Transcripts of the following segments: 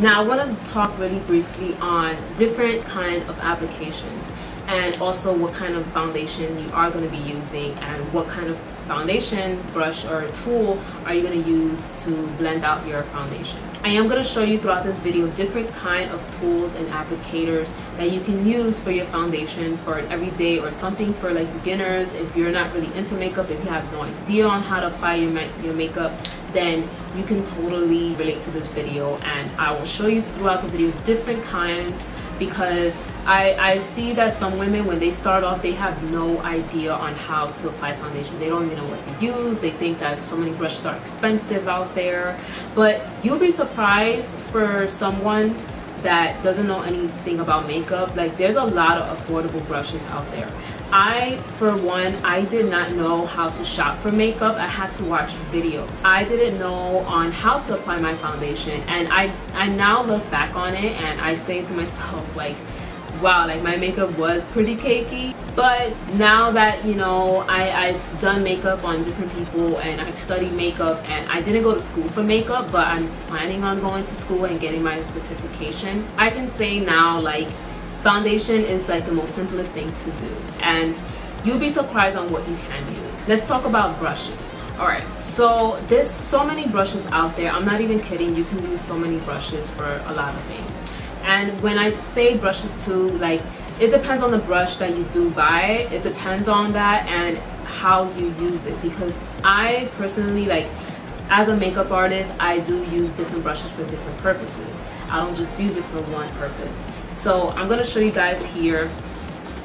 Now I want to talk really briefly on different kind of applications and also what kind of foundation you are going to be using and what kind of foundation brush or tool are you going to use to blend out your foundation. I am going to show you throughout this video different kind of tools and applicators that you can use for your foundation for an everyday or something for like beginners. If you're not really into makeup, if you have no idea on how to apply your makeup, then you can totally relate to this video, and I will show you throughout the video different kinds, because I see that some women, when they start off, they have no idea on how to apply foundation. They don't even know what to use. They think that so many brushes are expensive out there, but you'll be surprised for someone that doesn't know anything about makeup. Like, there's a lot of affordable brushes out there. For one, I did not know how to shop for makeup. I had to watch videos. I didn't know on how to apply my foundation, and I now look back on it and I say to myself, like, wow, like my makeup was pretty cakey. But now that, you know, I've done makeup on different people and I've studied makeup, and I didn't go to school for makeup, but I'm planning on going to school and getting my certification, I can say now, like, foundation is like the most simplest thing to do, and you'll be surprised on what you can use. Let's talk about brushes. Alright, so there's so many brushes out there. I'm not even kidding. You can use so many brushes for a lot of things. And when I say brushes too, like, it depends on the brush that you do buy. It depends on that and how you use it, because I personally, like, as a makeup artist, I do use different brushes for different purposes. I don't just use it for one purpose. So I'm going to show you guys here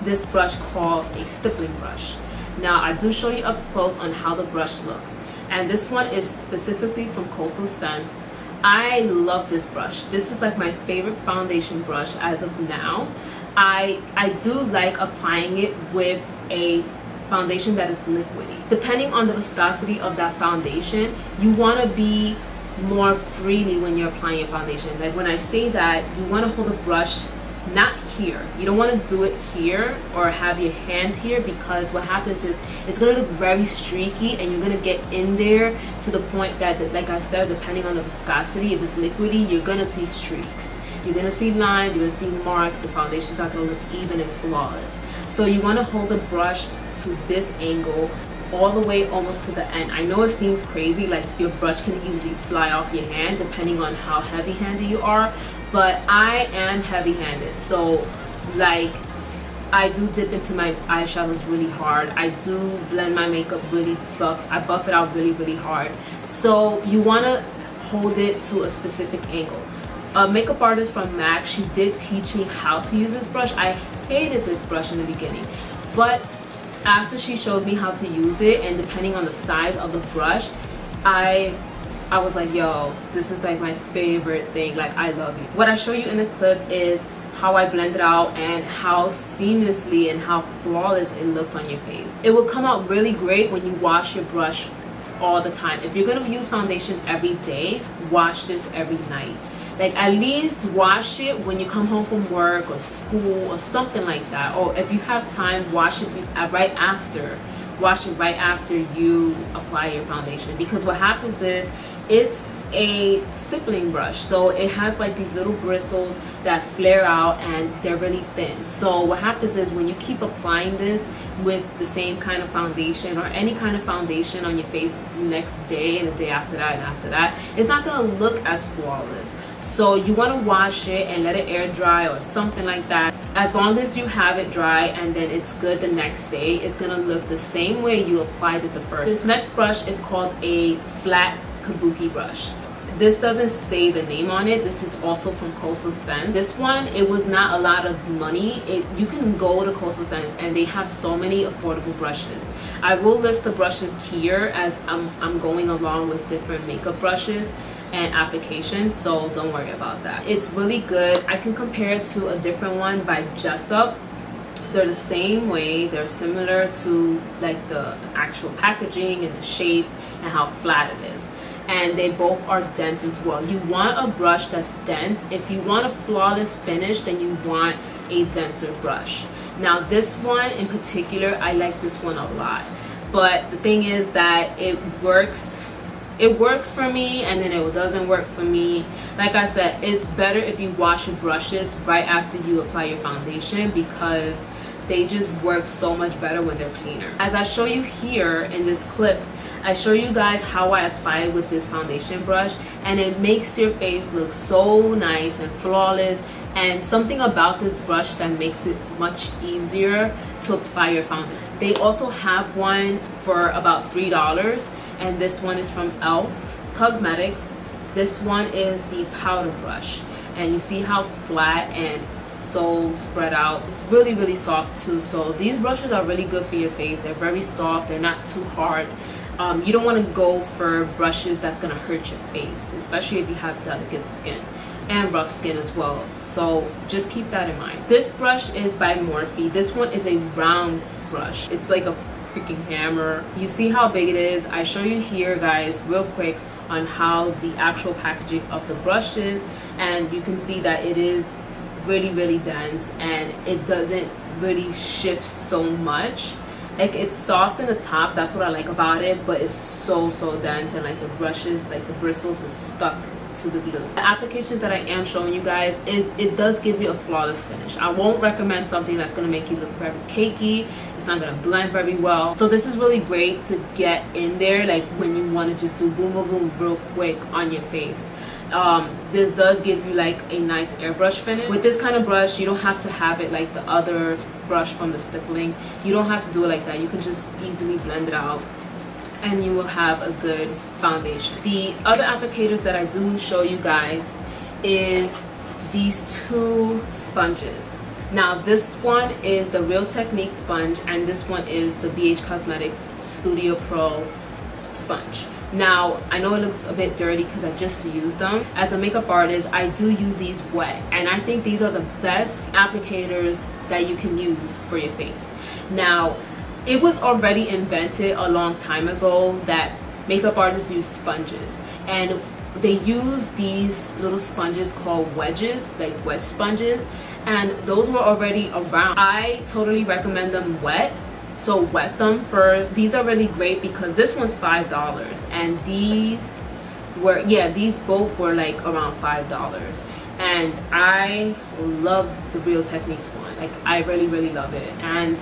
this brush called a stippling brush. Now I do show you up close on how the brush looks, and this one is specifically from Coastal Scents. I love this brush. This is like my favorite foundation brush as of now. I do like applying it with a foundation that is liquidy. Depending on the viscosity of that foundation, you want to be more freely when you're applying your foundation. Like, when I say that, you want to hold the brush not here. You don't want to do it here or have your hand here, because what happens is it's going to look very streaky, and you're going to get in there to the point that, like I said, depending on the viscosity, if it's liquidy, you're going to see streaks. You're going to see lines, you're going to see marks. The foundation's not going to look even and flawless. So you want to hold the brush to this angle all the way almost to the end. I know it seems crazy, like your brush can easily fly off your hand depending on how heavy-handed you are, but I am heavy-handed, so like I do dip into my eyeshadows really hard. I do blend my makeup really buff. I buff it out really hard. So you want to hold it to a specific angle. A makeup artist from MAC, she did teach me how to use this brush. I hated this brush in the beginning, but after she showed me how to use it, and depending on the size of the brush, I was like, yo, this is like my favorite thing. Like, I love it. What I show you in the clip is how I blend it out and how seamlessly and how flawless it looks on your face. It will come out really great when you wash your brush all the time. If you're gonna use foundation every day, wash this every night. Like, at least wash it when you come home from work or school or something like that. Or if you have time, wash it right after. Wash it right after you apply your foundation, because what happens is it's a stippling brush, so it has like these little bristles that flare out and they're really thin. So what happens is when you keep applying this with the same kind of foundation or any kind of foundation on your face the next day and the day after that and after that, it's not going to look as flawless. So you want to wash it and let it air dry or something like that. As long as you have it dry and then it's good the next day, it's going to look the same way you applied it the first. This next brush is called a flat kabuki brush. This doesn't say the name on it. This is also from Coastal Scents. This one, it was not a lot of money. You can go to Coastal Scents and they have so many affordable brushes. I will list the brushes here as I'm going along with different makeup brushes and applications, so don't worry about that. It's really good. I can compare it to a different one by JustJasmine. They're the same way. They're similar to like the actual packaging and the shape and how flat it is. And they both are dense as well. You want a brush that's dense. If you want a flawless finish, then you want a denser brush. Now this one in particular, I like this one a lot. But the thing is that it works It works for me and then it doesn't work for me. Like I said, it's better if you wash your brushes right after you apply your foundation, because they just work so much better when they're cleaner. As I show you here in this clip, I show you guys how I apply it with this foundation brush, and it makes your face look so nice and flawless. And something about this brush that makes it much easier to apply your foundation. They also have one for about $3, and this one is from e.l.f. Cosmetics. This one is the powder brush, and you see how flat and so spread out. It's really, really soft too. So these brushes are really good for your face. They're very soft, they're not too hard. You don't want to go for brushes that's gonna hurt your face, especially if you have delicate skin and rough skin as well. So just keep that in mind. This brush is by Morphe. This one is a round brush. It's like a freaking hammer. You see how big it is? I show you here, guys, real quick on how the actual packaging of the brush is, and you can see that it is really, really dense, and it doesn't really shift so much. Like, it's soft in the top, that's what I like about it, but it's so dense, and like the brushes, like the bristles is stuck to the glue. The applications that I am showing you guys, it does give you a flawless finish. I won't recommend something that's going to make you look very cakey. It's not going to blend very well. So this is really great to get in there, like when you want to just do boom boom boom real quick on your face. This does give you like a nice airbrush finish. With this kind of brush, you don't have to have it like the other brush from the stippling. You don't have to do it like that. You can just easily blend it out, and you will have a good foundation. The other applicators that I do show you guys is these two sponges. Now this one is the Real Technique sponge, and this one is the BH Cosmetics Studio Pro sponge. Now I know it looks a bit dirty because I just used them. As a makeup artist, I do use these wet, and I think these are the best applicators that you can use for your face. Now, it was already invented a long time ago that makeup artists use sponges, and they use these little sponges called wedges, like wedge sponges, and those were already around. I totally recommend them wet, so wet them first. These are really great because this one's $5, and these were, yeah, these both were like around $5, and I love the Real Techniques one. Like, I really love it, and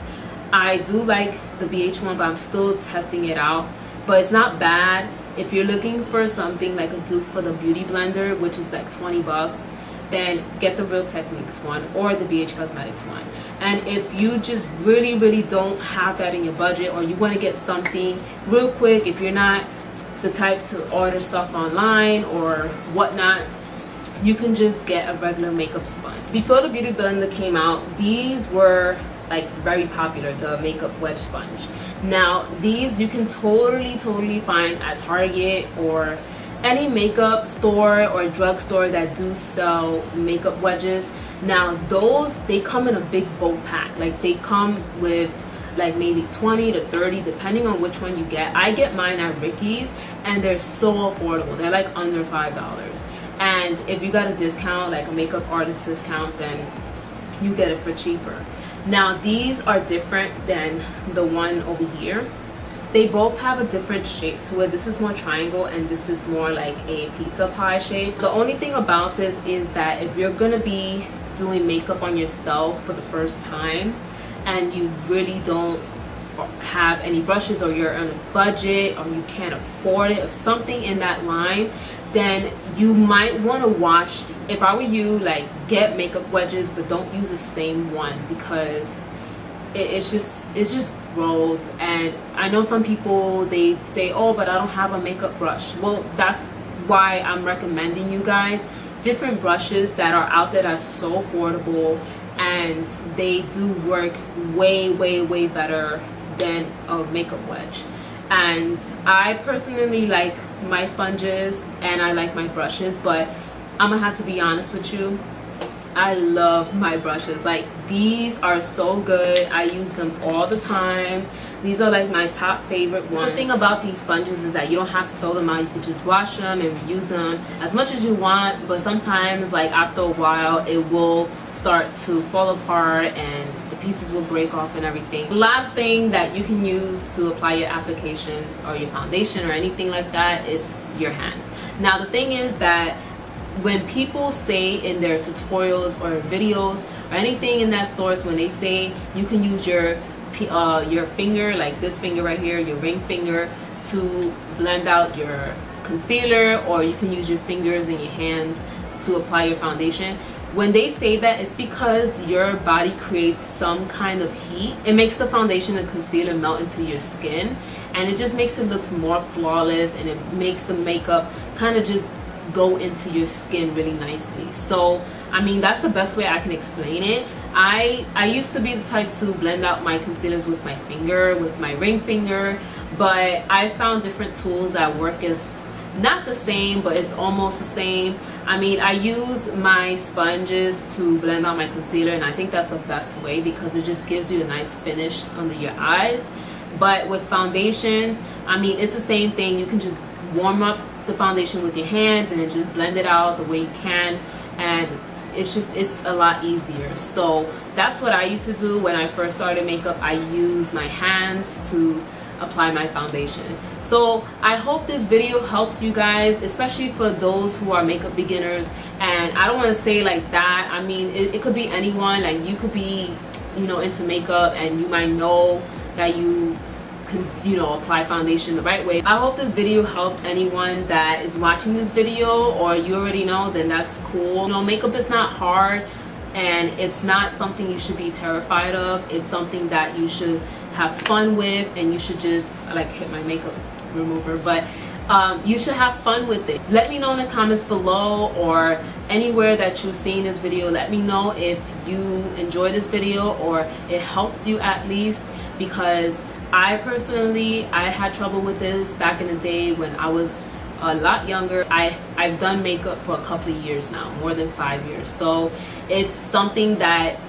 I do like the BH one, but I'm still testing it out. But it's not bad. If you're looking for something like a dupe for the Beauty Blender, which is like 20 bucks, then get the Real Techniques one or the BH Cosmetics one. And if you just really don't have that in your budget, or you want to get something real quick, if you're not the type to order stuff online or whatnot, you can just get a regular makeup sponge. Before the Beauty Blender came out, these were like very popular, the makeup wedge sponge. Now these you can totally find at Target or any makeup store or drugstore that do sell makeup wedges. Now those, they come in a big bulk pack. Like, they come with like maybe 20 to 30 depending on which one you get. I get mine at Ricky's, and they're so affordable. They're like under $5, and if you got a discount, like a makeup artist discount, then you get it for cheaper. Now these are different than the one over here. They both have a different shape to it. This is more triangle, and this is more like a pizza pie shape. The only thing about this is that if you're gonna be doing makeup on yourself for the first time, and you really don't have any brushes, or you're on a budget, or you can't afford it, or something in that line, then you might want to wash. If I were you, like, get makeup wedges, but don't use the same one, because it's just gross. And I know some people, they say, oh, but I don't have a makeup brush. Well, that's why I'm recommending you guys different brushes that are out there that are so affordable, and they do work way better than a makeup wedge. And I personally like my sponges and I like my brushes, but I'm gonna have to be honest with you, I love my brushes. Like, these are so good. I use them all the time. These are like my top favorite ones. The thing about these sponges is that you don't have to throw them out. You can just wash them and reuse them as much as you want, but sometimes, like, after a while, it will start to fall apart and the pieces will break off and everything. The last thing that you can use to apply your application or your foundation or anything like that, it's your hands. Now the thing is that when people say in their tutorials or videos or anything in that sort, when they say you can use your finger, like this finger right here, your ring finger, to blend out your concealer, or you can use your fingers and your hands to apply your foundation. When they say that, it's because your body creates some kind of heat. It makes the foundation and concealer melt into your skin, and it just makes it look more flawless, and it makes the makeup kind of just go into your skin really nicely. So I mean, that's the best way I can explain it. I used to be the type to blend out my concealers with my finger, with my ring finger, but I found different tools that work as not the same, but it's almost the same. I mean, I use my sponges to blend out my concealer, and I think that's the best way because it just gives you a nice finish under your eyes. But with foundations, I mean, it's the same thing. You can just warm up the foundation with your hands and then just blend it out the way you can, and it's a lot easier. So that's what I used to do when I first started makeup. I used my hands to apply my foundation. So I hope this video helped you guys, especially for those who are makeup beginners. And I don't want to say like that, I mean, it could be anyone. Like, you could be, you know, into makeup and you might know that you can, you know, apply foundation the right way. I hope this video helped anyone that is watching this video, or you already know, then that's cool. You know, makeup is not hard, and it's not something you should be terrified of. It's something that you should have fun with, and you should just, I like hit my makeup remover, but you should have fun with it. Let me know in the comments below, or anywhere that you've seen this video. Let me know if you enjoyed this video or it helped you at least, because I personally, I had trouble with this back in the day when I was a lot younger. I've done makeup for a couple of years now, more than 5 years. So it's something that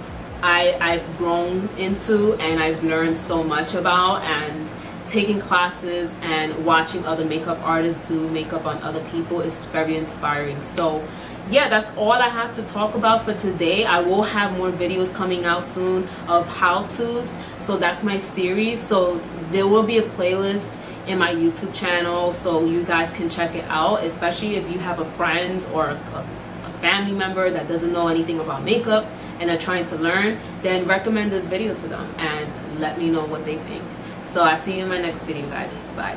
I've grown into, and I've learned so much about, and taking classes and watching other makeup artists do makeup on other people is very inspiring. So yeah, that's all I have to talk about for today. I will have more videos coming out soon of how-tos, so that's my series. So there will be a playlist in my YouTube channel, so you guys can check it out, especially if you have a friend or a family member that doesn't know anything about makeup and are trying to learn. Then recommend this video to them and let me know what they think. So I'll see you in my next video, guys. Bye.